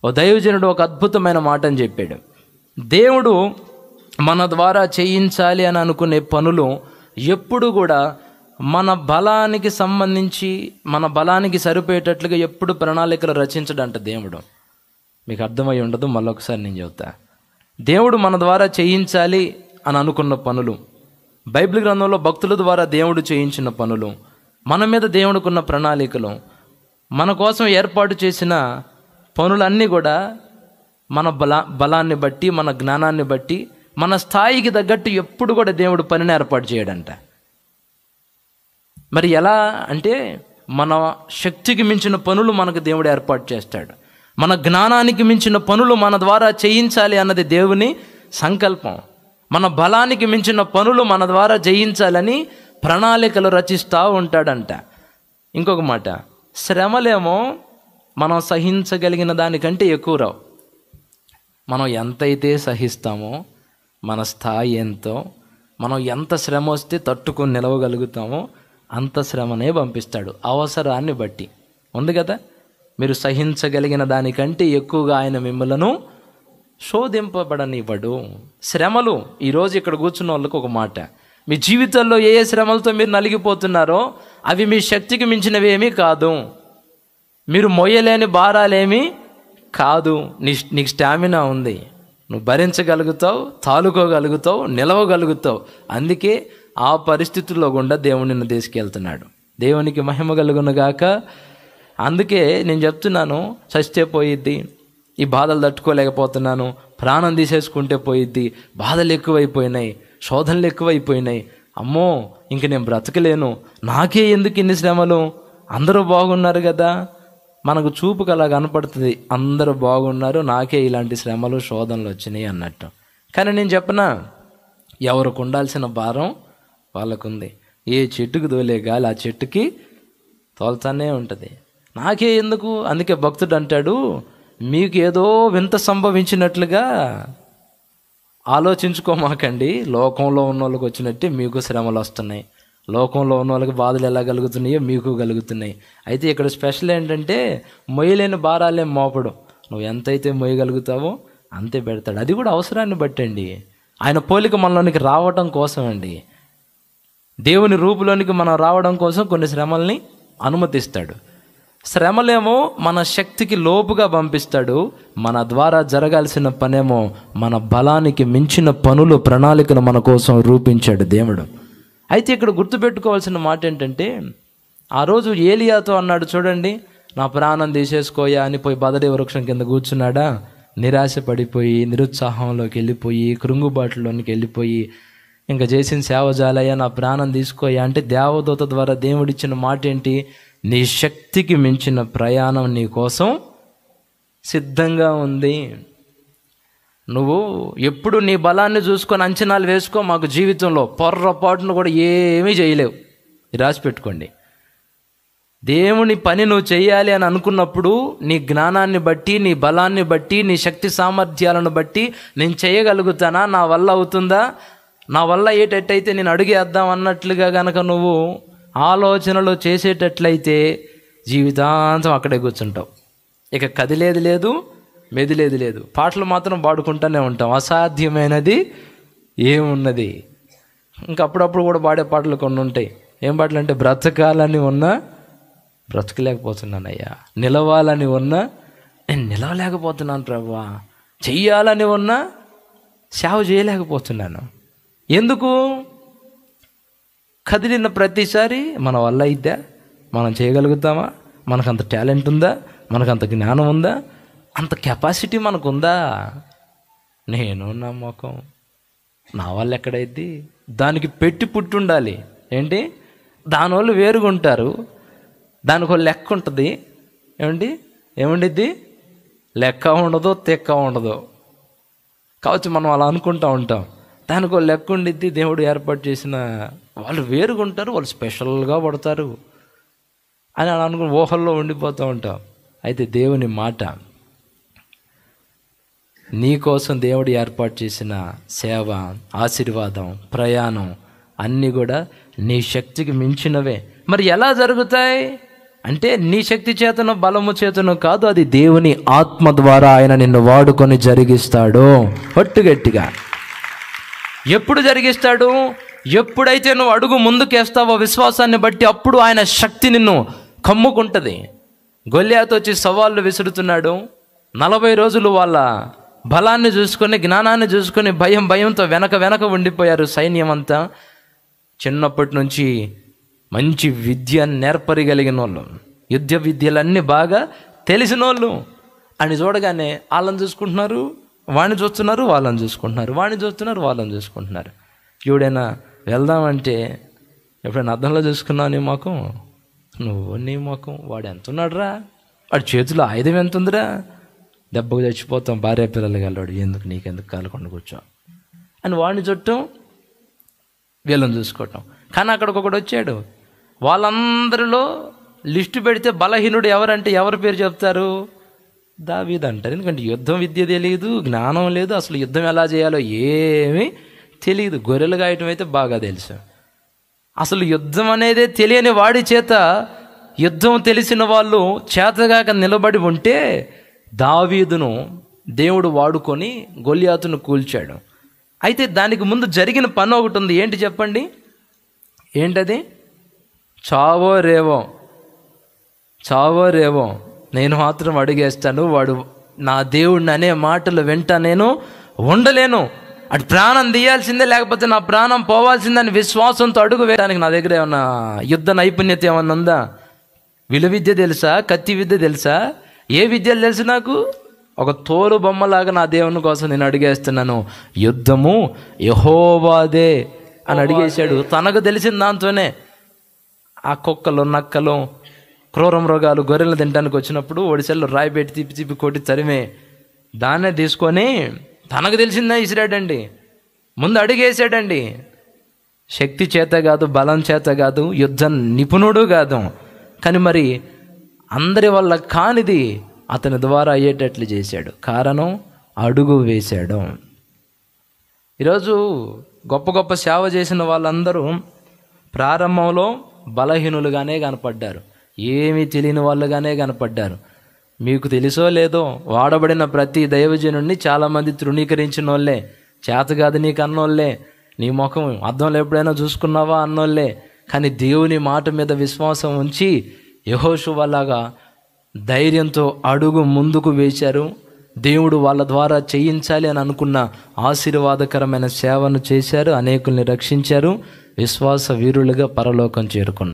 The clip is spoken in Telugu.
ఓ దైవజనుడు ఒక అద్భుతమైన మాటని చెప్పాడు. దేవుడు మన ద్వారా చేయించాలి అని అనుకునే పనులు ఎప్పుడు కూడా మన బలానికి సంబంధించి, మన బలానికి సరిపోయేటట్లుగా ఎప్పుడు ప్రణాళికలు రచించడంట దేవుడు. మీకు అర్థమై ఉండదు, మళ్ళొకసారి నేను చెబుతా. దేవుడు మన ద్వారా చేయించాలి అని అనుకున్న పనులు, బైబిల్ గ్రంథంలో భక్తుల ద్వారా దేవుడు చేయించిన పనులు, మన మీద దేవుడికున్న ప్రణాళికలు, మన కోసం ఏర్పాటు చేసిన పనులన్నీ కూడా మన బలాన్ని బట్టి, మన జ్ఞానాన్ని బట్టి, మన స్థాయికి తగ్గట్టు ఎప్పుడు కూడా దేవుడు పనిని ఏర్పాటు చేయడంట. మరి ఎలా అంటే, మన శక్తికి మించిన పనులు మనకు దేవుడు ఏర్పాటు చేస్తాడు. మన జ్ఞానానికి మించిన పనులు మన ద్వారా చేయించాలి అన్నది దేవుని సంకల్పం. మన బలానికి మించిన పనులు మన ద్వారా చేయించాలని ప్రణాళికలు రచిస్తూ ఉంటాడంట. ఇంకొక మాట, శ్రమలేమో మనం సహించగలిగిన దానికంటే ఎక్కువ రావు. మనం ఎంతైతే సహిస్తామో, మన స్థాయి ఎంతో, మనం ఎంత శ్రమ వస్తే తట్టుకొని నిలవగలుగుతామో అంత శ్రమనే పంపిస్తాడు అవసరాన్ని బట్టి. ఉంది కదా, మీరు సహించగలిగిన దానికంటే ఎక్కువగా ఆయన మిమ్మలను శోధింపబడనివ్వడు. శ్రమలు, ఈరోజు ఇక్కడ కూర్చున్న వాళ్ళకు ఒక మాట, మీ జీవితంలో ఏ ఏ శ్రమలతో మీరు నలిగిపోతున్నారో అవి మీ శక్తికి మించినవేమీ కాదు. మీరు మోయలేని భారాలేమీ కాదు. నీకు స్టామినా ఉంది, నువ్వు భరించగలుగుతావు, తాలుకోగలుగుతావు, నిలవగలుగుతావు. అందుకే ఆ పరిస్థితుల్లో గుండా దేవుడు నిన్ను తీసుకెళ్తున్నాడు. దేవునికి మహిమ కలుగునుగాక. అందుకే నేను చెప్తున్నాను, చస్తే పోయిద్ది, ఈ బాధలు తట్టుకోలేకపోతున్నాను, ప్రాణం తీసేసుకుంటే పోయిద్ది, బాధలు ఎక్కువైపోయినాయి, శోధనలు ఎక్కువైపోయినాయి, అమ్మో ఇంక నేను బ్రతకలేను, నాకే ఎందుకు ఇన్ని శ్రమలు, అందరూ బాగున్నారు కదా. మనకు చూపుకు అలా కనపడుతుంది, అందరూ బాగున్నారు, నాకే ఇలాంటి శ్రమలు శోధనలు వచ్చినాయి అన్నట్టు. కానీ నేను చెప్పనా, ఎవరికి ఉండాల్సిన భారం వాళ్ళకుంది. ఏ చెట్టుకు తోలే గాలి ఆ చెట్టుకి తోలుతానే ఉంటుంది. నాకే ఎందుకు? అందుకే భక్తుడు అంటాడు, మీకు ఏదో వింత సంభవించినట్లుగా ఆలోచించుకోమాకండి. లోకంలో ఉన్న వాళ్ళకి వచ్చినట్టే మీకు శ్రమలు వస్తున్నాయి, లోకంలో ఉన్న వాళ్ళకి బాధలు ఎలా కలుగుతున్నాయో మీకు కలుగుతున్నాయి. అయితే ఇక్కడ స్పెషల్ ఏంటంటే, మొయ్యలేని భారాలే మోపడు. నువ్వు ఎంతైతే మొయ్యగలుగుతావో అంతే పెడతాడు. అది కూడా అవసరాన్ని బట్టండి. ఆయన పోలిక మనలోనికి రావడం కోసం అండి. దేవుని రూపులోనికి మనం రావడం కోసం కొన్ని శ్రమల్ని అనుమతిస్తాడు. శ్రమలేమో మన శక్తికి లోపుగా పంపిస్తాడు, మన ద్వారా జరగాల్సిన పనేమో మన బలానికి మించిన పనులు, ప్రణాళికలు మన కోసం రూపించాడు దేవుడు. అయితే ఇక్కడ గుర్తుపెట్టుకోవాల్సిన మాట ఏంటంటే, ఆ రోజు ఏలియాతో అన్నాడు చూడండి, నా ప్రాణం తీసేసుకోయా అని పోయి బదరీ వృక్షం కింద కూర్చున్నాడా, నిరాశ పడిపోయి, నిరుత్సాహంలోకి వెళ్ళిపోయి, కృంగుబాటులోనికి వెళ్ళిపోయి, ఇంకా చేసిన సేవ జాలయ్యా, నా ప్రాణం తీసుకోయా అంటే దేవదూత ద్వారా దేవుడిచ్చిన మాట ఏంటి? నీ శక్తికి మించిన ప్రయాణం నీ కోసం సిద్ధంగా ఉంది. నువ్వు ఎప్పుడు నీ బలాన్ని చూసుకొని అంచనాలు వేసుకో. మాకు జీవితంలో పొర్రపాటును కూడా ఏమీ చేయలేవు. రాసి పెట్టుకోండి. దేవుని పని నువ్వు చేయాలి అని అనుకున్నప్పుడు నీ జ్ఞానాన్ని బట్టి, నీ బలాన్ని బట్టి, నీ శక్తి సామర్థ్యాలను బట్టి నేను చేయగలుగుతానా, నా వల్ల అవుతుందా, నా వల్ల ఏటట్టయితే నేను అడుగేద్దాం అన్నట్లుగా కనుక నువ్వు ఆలోచనలు చేసేటట్లయితే జీవితాంతం అక్కడే కూర్చుంటావు. ఇక కదిలేది లేదు, మెదిలేది లేదు. పాటలు మాత్రం పాడుకుంటూనే ఉంటాం. అసాధ్యమైనది ఏమున్నది? ఇంకా అప్పుడప్పుడు కూడా పాడే పాటలు కొన్ని ఉంటాయి. ఏం పాటలు అంటే, బ్రతకాలని ఉన్నా బ్రతకలేకపోతున్నానయ్యా, నిలవాలని ఉన్నా నేను నిలవలేకపోతున్నాను ప్రభువా, చెయ్యాలని ఉన్నా సేవ చేయలేకపోతున్నాను. ఎందుకు? కదిలిన ప్రతిసారి మన వల్ల అయిద్దా, మనం చేయగలుగుతామా, మనకంత టాలెంట్ ఉందా, మనకంత జ్ఞానం ఉందా, అంత కెపాసిటీ మనకుందా? నేను నమ్మకం నా వల్ల ఎక్కడైద్ది? దానికి పెట్టి పుట్టి ఉండాలి. ఏంటి? దానివల్ల వేరుగా ఉంటారు, దానికి ఒక లెక్క ఉంటుంది. ఏముండిద్ది? లెక్క ఉండదు, తెక్క ఉండదు. కావచ్చు మనం అలా అనుకుంటూ ఉంటాం. దానికి ఒక లెక్క ఉండిద్ది. దేవుడు ఏర్పాటు చేసిన వాళ్ళు వేరుగా ఉంటారు, వాళ్ళు స్పెషల్గా పడతారు అని అలా అనుకుని ఊహల్లో ఉండిపోతూ ఉంటాం. అయితే దేవుని మాట, నీ కోసం దేవుడు ఏర్పాటు చేసిన సేవ, ఆశీర్వాదం, ప్రయాణం అన్నీ కూడా నీ శక్తికి మించినవే. మరి ఎలా జరుగుతాయి? అంటే నీ శక్తి చేతను బలము చేతను కాదు, అది దేవుని ఆత్మ ద్వారా ఆయన నిన్ను వాడుకొని జరిగిస్తాడు. గట్టిగా ఎప్పుడు జరిగిస్తాడు? ఎప్పుడైతే నువ్వు అడుగు ముందుకేస్తావో విశ్వాసాన్ని బట్టి, అప్పుడు ఆయన శక్తి నిన్ను కమ్ముకుంటుంది. గొల్యాతు వచ్చి సవాళ్ళు విసురుతున్నాడు. 40 రోజులు వాళ్ళ బలాన్ని చూసుకొని, జ్ఞానాన్ని చూసుకొని భయంతో వెనక ఉండిపోయారు సైన్యం అంతా. చిన్నప్పటి నుంచి మంచి విద్య నేర్పరిగలిగిన వాళ్ళు, యుద్ధ విద్యలన్నీ బాగా తెలిసిన వాళ్ళు అని చూడగానే వాళ్ళని చూసుకుంటున్నారు, వాడిని చూస్తున్నారు, వాళ్ళని చూసుకుంటున్నారు, వాడిని చూస్తున్నారు, వాళ్ళని చూసుకుంటున్నారు. ఎవడైనా వెళ్దామంటే, ఎప్పుడైనా అద్దంలో చూసుకున్నావు నీ ముఖం, నువ్వు నీ ముఖం, వాడు ఎంత ఉన్నాడు రా, వాడి చేతిలో ఆయుధం ఎంత ఉందిరా, దెబ్బకు చచ్చిపోతాం, భార్య పిల్లలకి వెళ్ళాడు, ఎందుకు నీకెందుకు కాలకుండా కూర్చో అని వాడిని చుట్టం, వీళ్ళని చూసుకోవటం. కానీ అక్కడికి ఒకడు వచ్చాడు, వాళ్ళందరిలో లిస్టు పెడితే బలహీనుడు ఎవరంటే ఎవరి పేరు చెప్తారు? దావీదు అంటారు. ఎందుకంటే యుద్ధం విద్య తెలియదు, జ్ఞానం లేదు, అసలు యుద్ధం ఎలా చేయాలో ఏమీ తెలియదు. గొర్రెలు గాయటం అయితే బాగా తెలుసు. అసలు యుద్ధం అనేదే తెలియని వాడి చేత యుద్ధం తెలిసిన వాళ్ళు చేతగాక నిలబడి ఉంటే దావీదును దేవుడు వాడుకొని గొల్యాతును కూల్చాడు. అయితే దానికి ముందు జరిగిన పని ఒకటి ఉంది. ఏంటి చెప్పండి? ఏంటది? చావో రేవో నేను మాత్రం అడిగేస్తాను, వాడు నా దేవుడిని అనే మాటలు వెంట నేను ఉండలేను, అటు ప్రాణం తీయాల్సిందే, లేకపోతే నా ప్రాణం పోవాల్సిందని విశ్వాసంతో అడుగు వేయడానికి నా దగ్గర ఏమన్నా యుద్ధ నైపుణ్యత ఏమన్నా ఉందా? విలు విద్య తెలుసా? కత్తి విద్య తెలుసా? ఏ విద్యలు తెలుసు నాకు? ఒక తోలు బొమ్మలాగా నా దేవుని కోసం నేను అడిగేస్తున్నాను. యుద్ధము యెహోవాదే అని అడిగేశాడు. తనకు తెలిసిన దాంతోనే ఆ కుక్కలు, నక్కలు, క్రూర మృగాలు గొర్రెలు తినడానికి వచ్చినప్పుడు ఒడిసెల్లో రాయి పెట్టి తిప్పి కొట్టి తరిమే దాన్నే తీసుకొని తనకు తెలిసిందే ఇసిరాడండి. ముందు అడిగేసాడండి. శక్తి చేత కాదు, బలం చేత కాదు, యుద్ధ నిపుణుడు కాదు. కానీ మరి అందరి వల్ల కానిది అతని ద్వారా అయ్యేటట్లు చేశాడు. కారణం అడుగు వేశాడు. ఈరోజు గొప్ప గొప్ప సేవ చేసిన వాళ్ళందరూ ప్రారంభంలో బలహీనులుగానే కనపడ్డారు, ఏమీ తెలియని వాళ్ళుగానే కనపడ్డారు. మీకు తెలుసో లేదో, వాడబడిన ప్రతి దైవజనుడిని చాలామంది తృణీకరించిన వాళ్ళే, చేతగాదు నీకు అన్నోళ్ళే, నీ ముఖం అద్దంలో ఎప్పుడైనా చూసుకున్నావా అన్నోళ్ళే. కానీ దేవుని మాట మీద విశ్వాసం ఉంచి యెహోషువలాగా ధైర్యంతో అడుగు ముందుకు వేశారు. దేవుడు వాళ్ళ ద్వారా చేయించాలి అని అనుకున్న ఆశీర్వాదకరమైన సేవను చేశారు, అనేకుల్ని రక్షించారు, విశ్వాస వీరులుగా పరలోకం చేరుకున్నారు.